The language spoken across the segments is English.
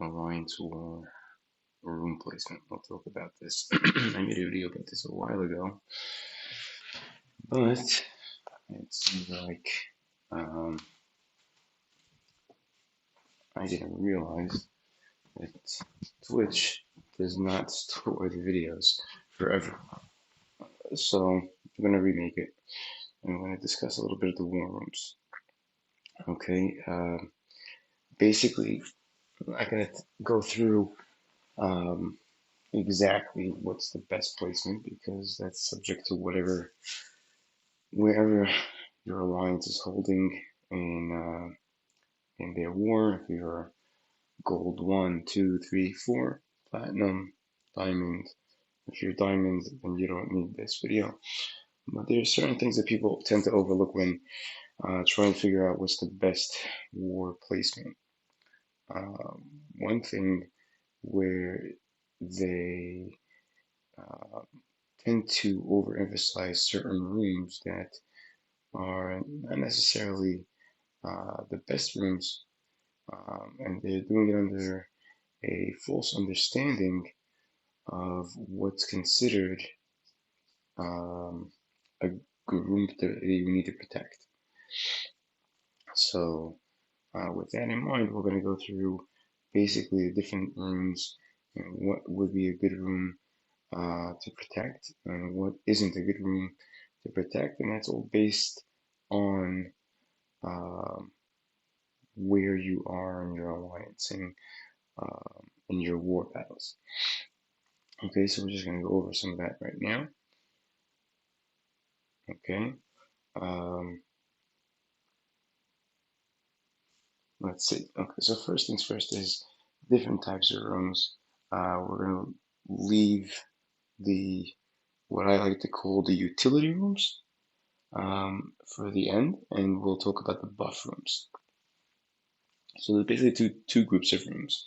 alliance war or room placement. We'll talk about this. I made a video about this a while ago, but it seems like um, I didn't realize that Twitch does not store the videos forever. So I'm going to remake it. I'm going to discuss a little bit of the war rooms. Okay, basically, I'm going to go through exactly what's the best placement because that's subject to wherever your alliance is holding in their war. If you're gold 1, 2, 3, 4, platinum, diamond. If you're diamond, then you don't need this video. But there are certain things that people tend to overlook when trying to figure out what's the best war placement. One thing where they uh, tend to overemphasize certain rooms that are not necessarily the best rooms, and they're doing it under a false understanding of what's considered a good room that you need to protect. So, with that in mind, we're going to go through basically the different rooms and what would be a good room to protect and what isn't a good room to protect, and that's all based on um, where you are in your alliance and in your war battles. Okay, so we're just going to go over some of that right now. Okay, let's see. Okay, so first things first is different types of rooms. We're going to leave the what I like to call the utility rooms for the end, and we'll talk about the buff rooms. So there's basically two groups of rooms.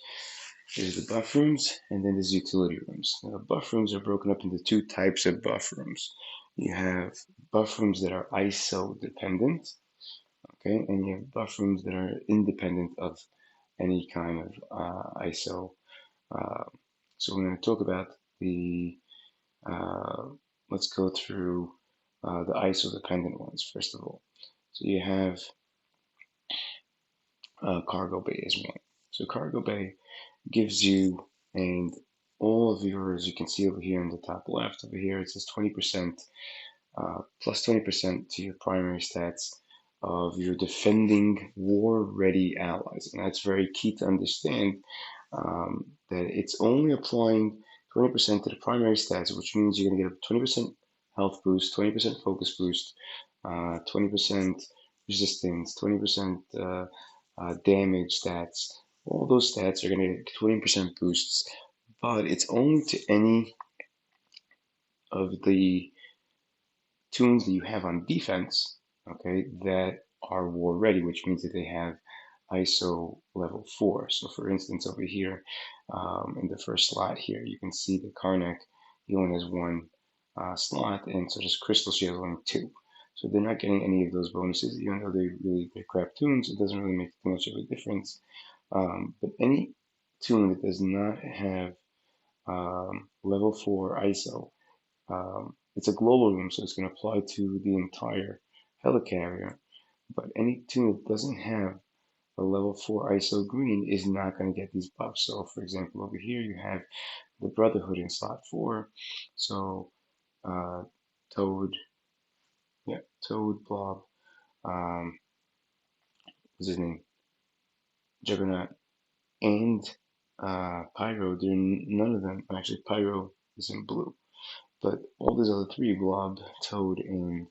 There's the buff rooms, and then there's utility rooms. Now, the buff rooms are broken up into two types of buff rooms. You have buff rooms that are ISO dependent, okay, and you have buff rooms that are independent of any kind of ISO. Uh, so we're going to talk about the, let's go through the ISO dependent ones first of all. So you have cargo bay as one. So cargo bay gives you, and all of yours, you can see over here in the top left over here, it says 20% plus 20% to your primary stats of your defending war-ready allies. And that's very key to understand that it's only applying 20% to the primary stats, which means you're going to get a 20% health boost, 20% focus boost, 20% resistance, 20% damage stats. All those stats are going to get 20% boosts, but it's only to any of the tunes that you have on defense, okay, that are war ready, which means that they have ISO level 4. So for instance, over here in the first slot here, you can see the Karnak, he only has one slot, and so does Crystal, she has only 2. So they're not getting any of those bonuses, even though they're crap tunes. It doesn't really make too much of a difference. But any tune that does not have level 4 ISO, it's a global room, so it's going to apply to the entire helicarrier. But any tune that doesn't have a level 4 ISO green is not going to get these buffs. So, for example, over here you have the Brotherhood in slot 4. So, Toad, yeah, Toad, Blob, what's his name? Juggernaut, and Pyro. None of them, actually, Pyro is in blue. But all these other three, Blob, Toad, and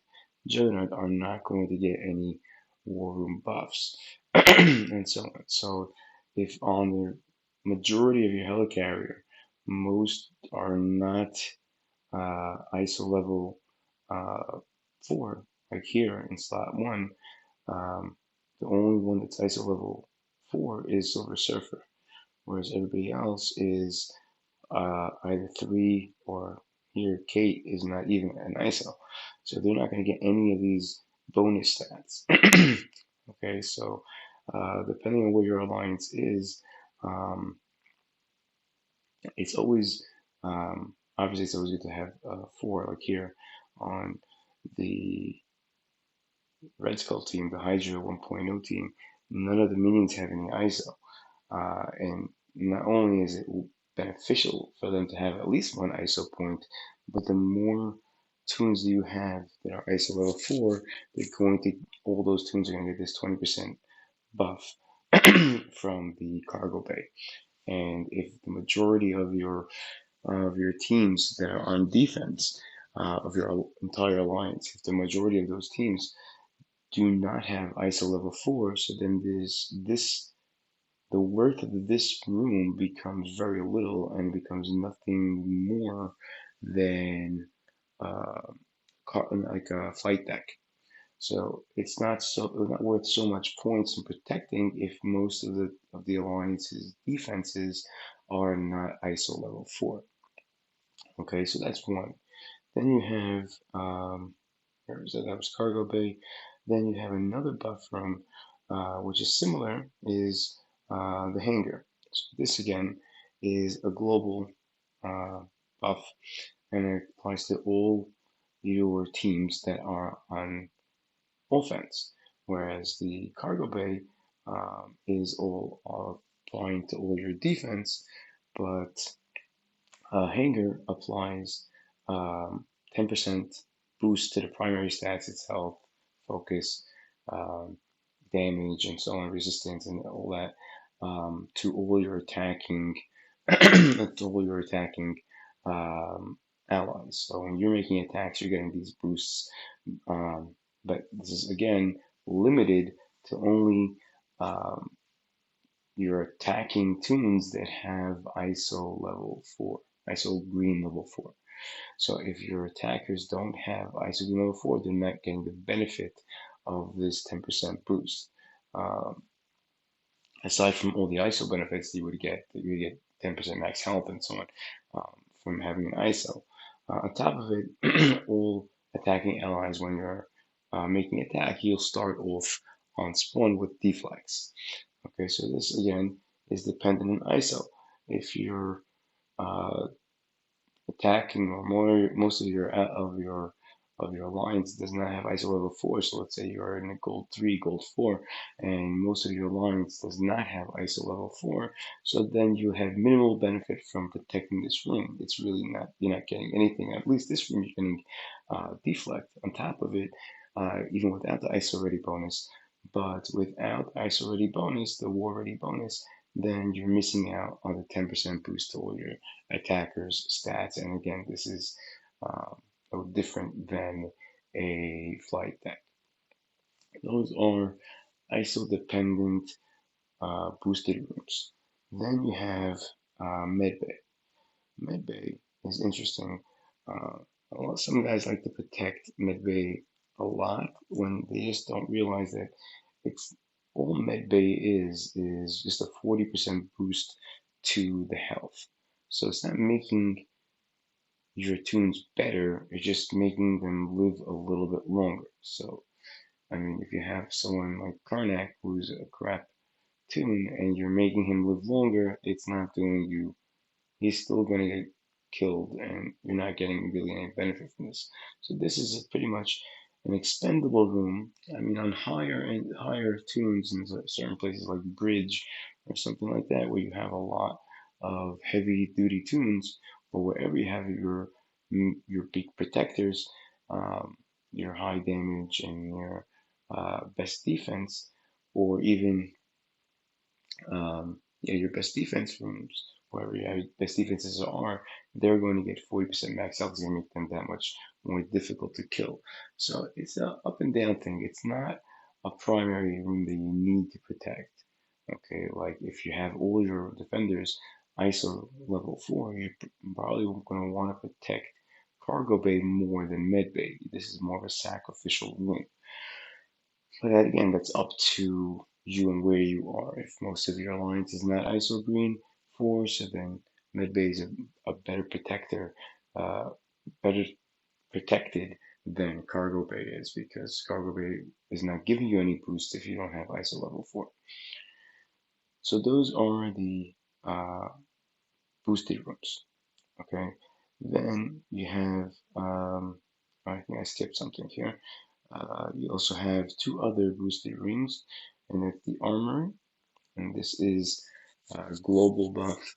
Juggernaut, are not going to get any War Room buffs, and so on. So, if on the majority of your helicarrier, most are not ISO level 4, like here in slot 1, the only one that's ISO level 4 is Silver Surfer, whereas everybody else is either 3 or here Kate is not even an ISO. So they're not going to get any of these bonus stats. Okay, so depending on where your alliance is, It's always obviously it's always good to have 4, like here on the Red Skull team, the Hydra 1.0 team. None of the minions have any ISO, and not only is it beneficial for them to have at least one ISO point, but the more tunes you have that are ISO level 4, they're going to all those tunes are going to get this 20% buff from the cargo bay. And if the majority of your teams that are on defense of your entire alliance, if the majority of those teams do not have ISO level 4, so then this the worth of this room becomes very little and becomes nothing more than uh, like a flight deck. So it's not worth so much points in protecting if most of the alliance's defenses are not ISO level 4. Okay, so that's one. Then you have where is that? That was cargo bay. Then you have another buff from which is similar is the hangar. So this again is a global uh, buff and it applies to all your teams that are on offense, whereas the cargo bay is all applying to all your defense, but Hanger applies 10% boost to the primary stats itself, focus, um, damage, and so on, resistance, and all that to all your attacking, to all your attacking allies. So when you're making attacks, you're getting these boosts, but this is again limited to only um, you're attacking tunes that have ISO level 4, ISO green level 4. So if your attackers don't have ISO green level 4, they're not getting the benefit of this 10% boost. Um, Aside from all the ISO benefits you would get 10% max health and so on from having an ISO. On top of it, all attacking allies, when you're making attack, you'll start off on spawn with deflex. Okay, so this again is dependent on ISO. If you're uh, attacking or most of your lines does not have ISO level 4, so let's say you're in a gold 3, gold 4, and most of your lines does not have ISO level 4, so then you have minimal benefit from protecting this room. It's really not, you're not getting anything. At least this room you're getting deflect on top of it, even without the ISO ready bonus. But without ISO ready bonus, the war ready bonus, then you're missing out on the 10% boost to all your attackers' stats. And again, this is no different than a flight deck. Those are ISO dependent boosted rooms. Then you have medbay. Medbay is interesting. Uh, some guys like to protect medbay a lot when they just don't realize that it's all medbay is just a 40% boost to the health. So it's not making your tunes better, you're just making them live a little bit longer. So, I mean, if you have someone like Karnak who's a crap tune and you're making him live longer, it's not doing you, he's still going to get killed and you're not getting really any benefit from this. So this is pretty much an expendable room. I mean, on higher tunes in certain places like Bridge or something like that, where you have a lot of heavy duty tunes, or wherever you have your big protectors, um, your high damage and your best defense, or even yeah, your best defense rooms, wherever your best defenses are, they're going to get 40% max health. It's going to make them that much more difficult to kill. So it's a up and down thing. It's not a primary room that you need to protect. Okay, like if you have all your defenders ISO level 4, you're probably going to want to protect cargo bay more than med bay. This is more of a sacrificial room. But again, that's up to you and where you are. If most of your alliance is not ISO green 4, so then medbay is a better protector, uh, better protected than cargo bay is, because cargo bay is not giving you any boost if you don't have ISO level 4. So those are the uh, boosted rooms. Okay, then you have, I think I skipped something here. You also have two other boosted rings, and it's the Armory, and this is global buff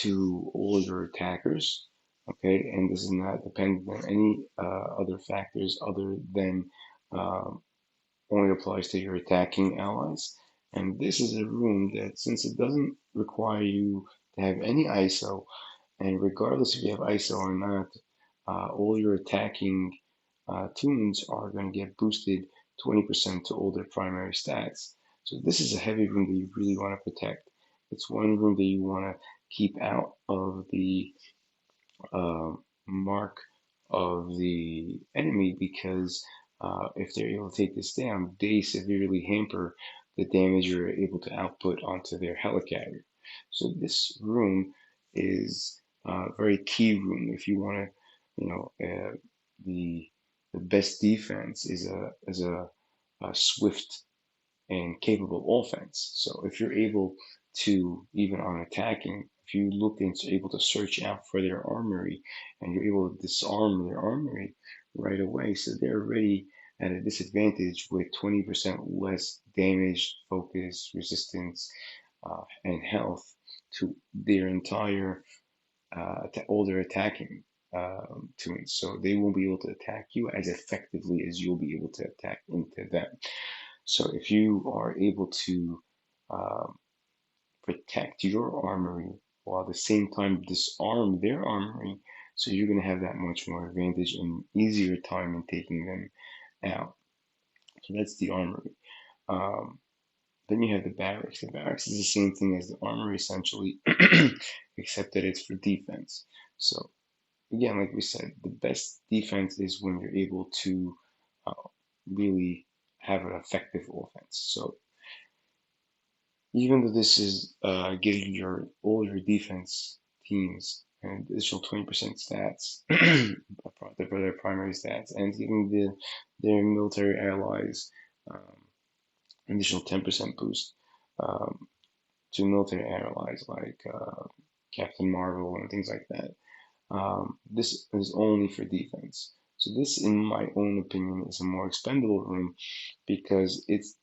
to all your attackers. Okay, and this is not dependent on any other factors other than um, only applies to your attacking allies. And this is a room that, since it doesn't require you to have any ISO, and regardless if you have ISO or not, all your attacking tunes are going to get boosted 20% to all their primary stats. So this is a heavy room that you really want to protect. It's one room that you want to keep out of the mark of the enemy, because if they're able to take this down, they severely hamper the damage you're able to output onto their helicarrier. So this room is a very key room if you want to, the best defense is a swift and capable offense. So if you're able to, even on attacking, if you look into able to search out for their armory and you're able to disarm their armory right away, so they're already at a disadvantage with 20% less damage, focus, resistance, and health to their entire all their attacking tunes. So they won't be able to attack you as effectively as you'll be able to attack into them. So if you are able to um, protect your armory while at the same time disarm their armory, so you're going to have that much more advantage and easier time in taking them out. So that's the armory. Um, then you have the barracks. The barracks is the same thing as the armory essentially, except that it's for defense. So again, like we said, the best defense is when you're able to uh, really have an effective offense. So even though this is giving your all your defense teams an additional 20% stats for their primary stats, and giving their military allies um, additional 10% boost um, to military allies like Captain Marvel and things like that. This is only for defense. So this, in my own opinion, is a more expendable room because it's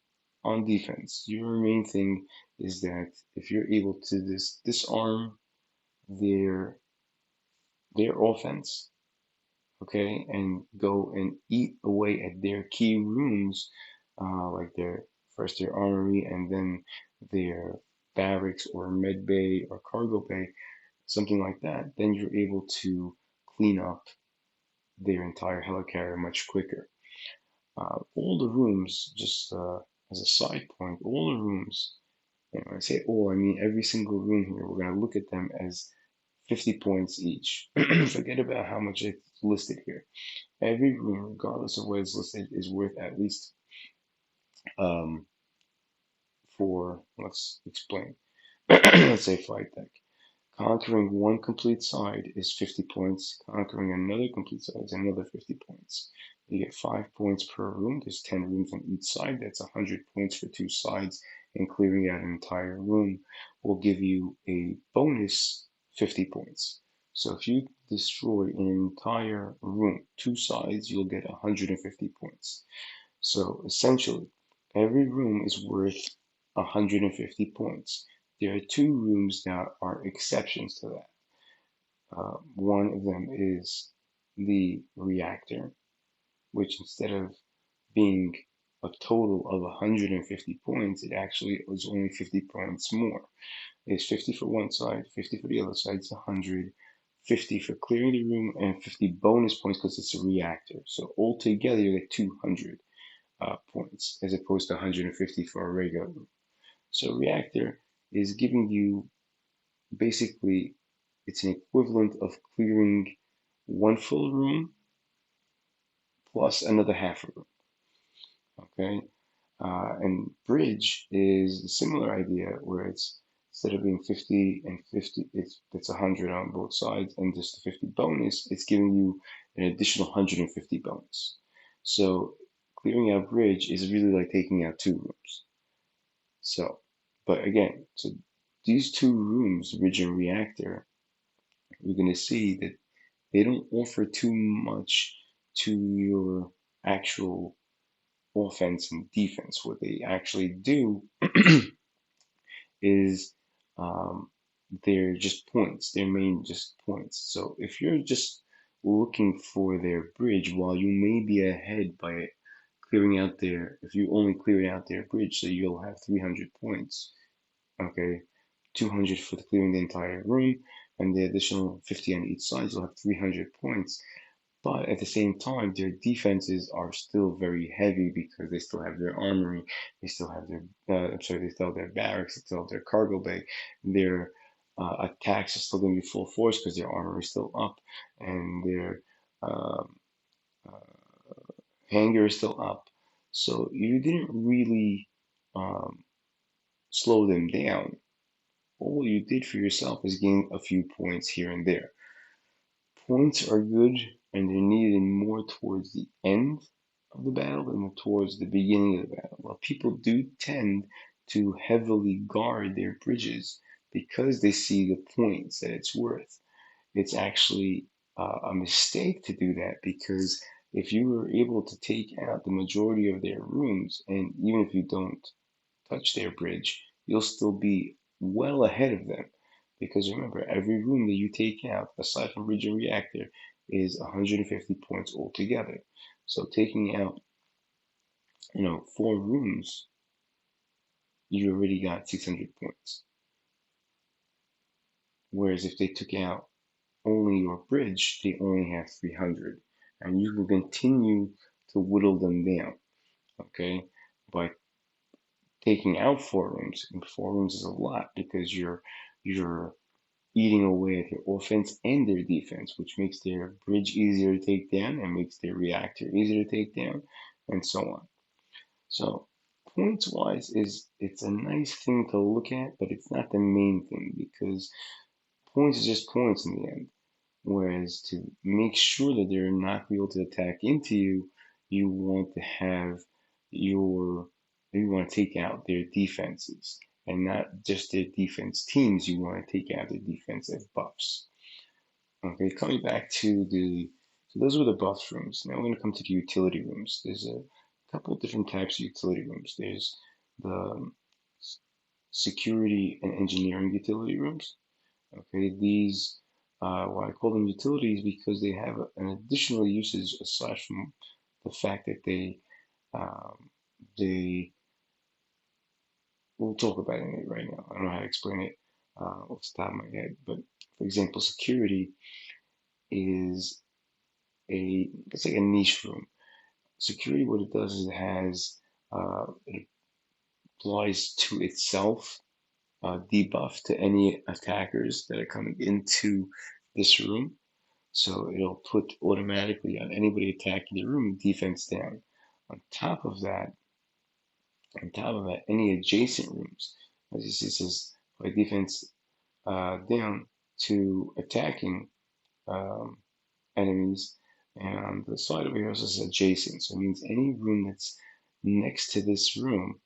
on defense. Your main thing is that if you're able to disarm their offense, okay, and go and eat away at their key rooms, like their armory and then their barracks or med bay or cargo bay, something like that, then you're able to clean up their entire helicarrier much quicker. All the rooms, just as a side point, all the rooms, and when I say all, I mean every single room here, we're going to look at them as 50 points each. Forget about how much it's listed here. Every room, regardless of what is listed, is worth at least, um, let's explain. Let's say flight deck. Conquering one complete side is 50 points. Conquering another complete side is another 50 points. You get 5 points per room. There's 10 rooms on each side. That's 100 points for two sides. And clearing out an entire room will give you a bonus 50 points. So if you destroy an entire room, two sides, you'll get 150 points. So essentially, every room is worth 150 points. There are two rooms that are exceptions to that. One of them is the reactor, which instead of being a total of 150 points, it actually was only 50 points more. It's 50 for one side, 50 for the other side, it's 100, 50 for clearing the room, and 50 bonus points because it's a reactor. So altogether, you get 200 points as opposed to 150 for a regular room. So reactor is giving you basically it's an equivalent of clearing one full room plus another half a room. Okay, and bridge is a similar idea where it's instead of being 50 and 50, it's 100 on both sides, and just the 50 bonus, it's giving you an additional 150 bonus. So clearing out bridge is really like taking out two rooms. So, but again, so these two rooms, bridge and reactor, you're going to see that they don't offer too much to your actual offense and defense. What they actually do is um, they're just points, their main just points. So if you're just looking for their bridge, while you may be ahead by clearing out their, if you only clear out their bridge, so you'll have 300 points, okay, 200 for clearing the entire room, and the additional 50 on each side, you'll have 300 points. But at the same time, their defenses are still very heavy because they still have their armory, they still have their, I'm sorry, they still have their barracks, they still have their cargo bay. Their attacks are still going to be full force because their armory is still up, and their um, uh, hangar is still up. So you didn't really um, slow them down. All you did for yourself is gain a few points here and there. Points are good and they're needed more towards the end of the battle than towards the beginning of the battle. While people do tend to heavily guard their bridges because they see the points that it's worth, it's actually a mistake to do that because if you were able to take out the majority of their rooms, and even if you don't touch their bridge, you'll still be well ahead of them. Because remember, every room that you take out, aside from bridge and reactor, is 150 points altogether. So taking out, 4 rooms, you already got 600 points. Whereas if they took out only your bridge, they only have 300. And you can continue to whittle them down, okay, by taking out 4 rooms. And 4 rooms is a lot because you're eating away at their offense and their defense, which makes their bridge easier to take down and makes their reactor easier to take down, and so on. So points wise is it's a nice thing to look at, but it's not the main thing because points is just points in the end. Whereas to make sure that they're not able to attack into you, you want to have your you want to take out their defenses and not just their defense teams. You want to take out their defensive buffs. Okay, coming back to so those were the buff rooms. Now we're going to come to the utility rooms. There's a couple of different types of utility rooms. There's the security and engineering utility rooms. Okay, these why I call them utilities because they have an additional usage aside from the fact that um, they we'll talk about it right now. I don't know how to explain it off the top of my head, but for example, security is it's like a niche room. Security, what it does is it applies to itself debuff to any attackers that are coming into this room. So it'll put automatically on anybody attacking the room defense down. On top of that, any adjacent rooms, as you see, it says by defense down to attacking um, enemies. And on the side over here, it says adjacent. So it means any room that's next to this room,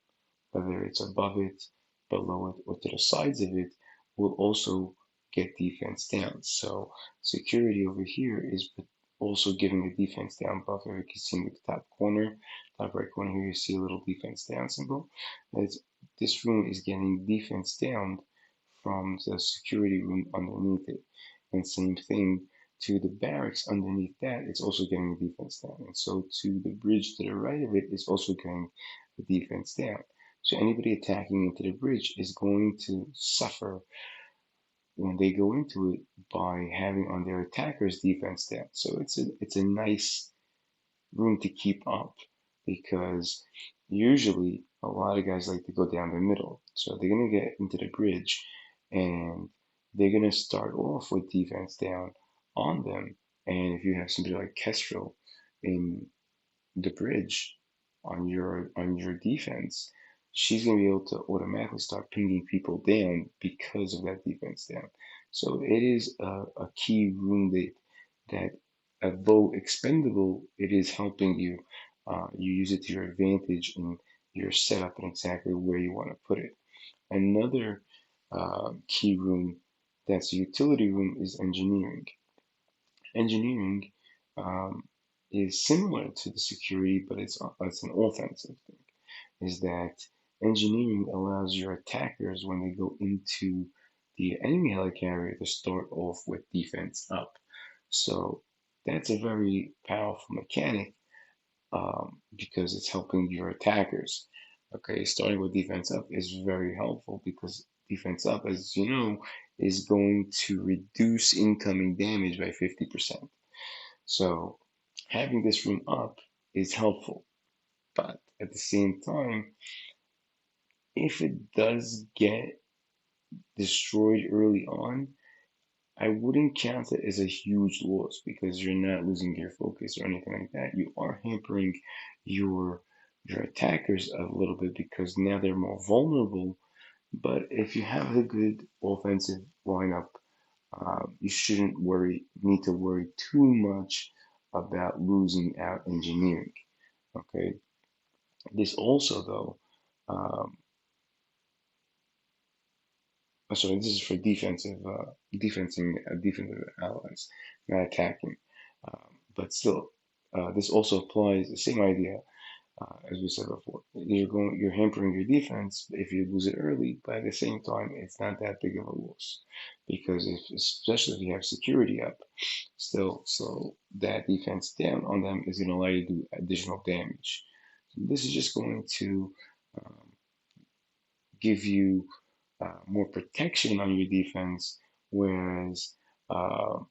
whether it's above it, below it, or to the sides of it, will also get defense down. So security over here is also giving a defense down buff. If you can see in the top corner, top right corner here, you see a little defense down symbol. As this room is getting defense down from the security room underneath it. And same thing to the barracks underneath that, it's also getting the defense down. And so to the bridge to the right of it is also getting the defense down. So anybody attacking into the bridge is going to suffer when they go into it by having on their attackers defense down. So it's a nice room to keep up because usually a lot of guys like to go down the middle. So they're gonna get into the bridge and they're gonna start off with defense down on them. And if you have somebody like Kestrel in the bridge on your defense, she's gonna be able to automatically start pinging people down because of that defense down. So it is a key room that although expendable, it is helping you. You use it to your advantage in your setup and exactly where you want to put it. Another key room That's the utility room is engineering. Engineering is similar to the security, but it's an offensive thing. Is that engineering allows your attackers when they go into the enemy helicarrier to start off with defense up. So that's a very powerful mechanic because it's helping your attackers. Okay, starting with defense up is very helpful because defense up, as you know, is going to reduce incoming damage by 50%. So having this room up is helpful, but at the same time, if it does get destroyed early on, I wouldn't count it as a huge loss because you're not losing your focus or anything like that. You are hampering your your attackers a little bit because now they're more vulnerable. But if you have a good offensive lineup, you shouldn't need to worry too much about losing out engineering. Okay. This also though, um, sorry, this is for defensive allies, not attacking. But still, this also applies the same idea as we said before. You're hampering your defense if you lose it early, but at the same time, it's not that big of a loss because especially if you have security up, still, so that defense down on them is going to allow you to do additional damage. So this is just going to um, give you more protection on your defense, whereas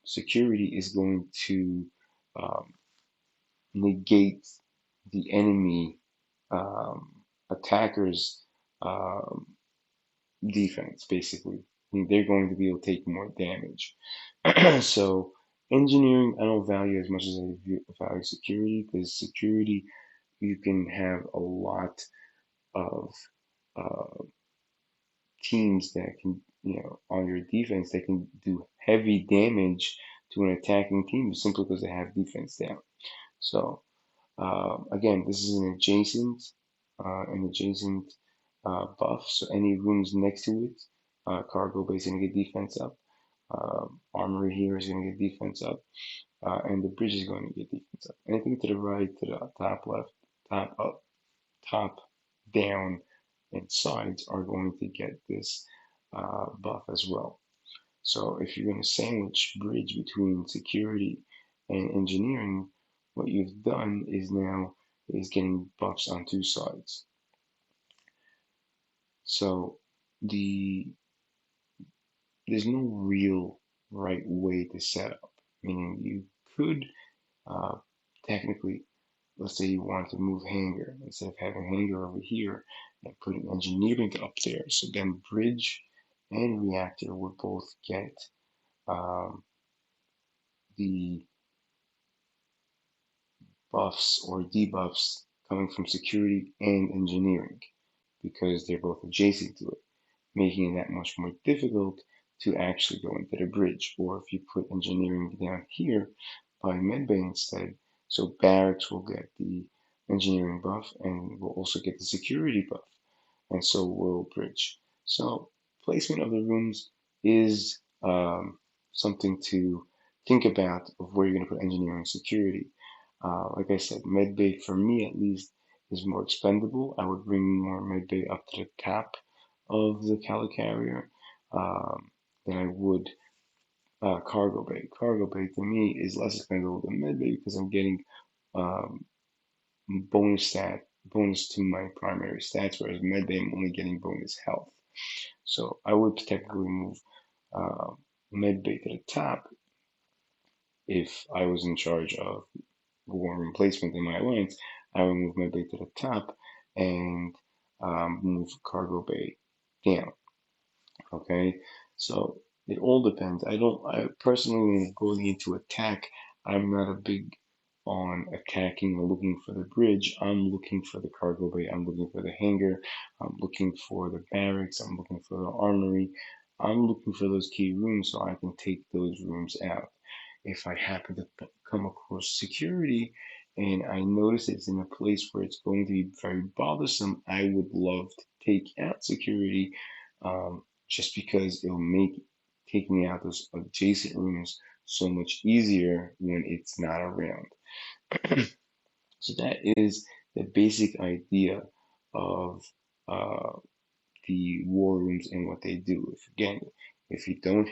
security is going to um, negate the enemy um, attackers' um, defense, basically. I mean, they're going to be able to take more damage. So, engineering, I don't value as much as I value security because security, you can have a lot of uh, teams that can, on your defense, that can do heavy damage to an attacking team simply because they have defense down. So again, this is an adjacent buff. So any rooms next to it, cargo bay is going to get defense up. Armory here is going to get defense up, and the bridge is going to get defense up. Anything to the right, to the top left, top up, top down, and sides are going to get this buff as well. So if you're going to sandwich bridge between security and engineering, what you've done is getting buffs on two sides. So the there's no real right way to set up. Meaning you could uh, technically, let's say you want to move hangar instead of having hangar over here and putting engineering up there. So then bridge and reactor would both get um, the buffs or debuffs coming from security and engineering because they're both adjacent to it, making it that much more difficult to actually go into the bridge. Or if you put engineering down here by medbay instead, so barracks will get the engineering buff and will also get the security buff, and so will bridge. So placement of the rooms is something to think about of where you're going to put engineering security. Like I said, medbay for me at least is more expendable. I would bring more medbay up to the top of the carrier um, than I would cargo bay. Cargo bay to me is less expendable than medbay because I'm getting um, bonus to my primary stats, whereas medbay I'm only getting bonus health. So I would technically move uh, medbay to the top if I was in charge of war room placement in my alliance. I would move medbay to the top and move cargo bay down. Okay, so it all depends. I personally, when going into attack, I'm not a big on attacking or looking for the bridge. I'm looking for the cargo bay. I'm looking for the hangar. I'm looking for the barracks. I'm looking for the armory. I'm looking for those key rooms so I can take those rooms out. If I happen to come across security and I notice it's in a place where it's going to be very bothersome, I would love to take out security just because it'll make taking out those adjacent rooms so much easier when it's not around. So that is the basic idea of uh, the war rooms and what they do. If again, if you don't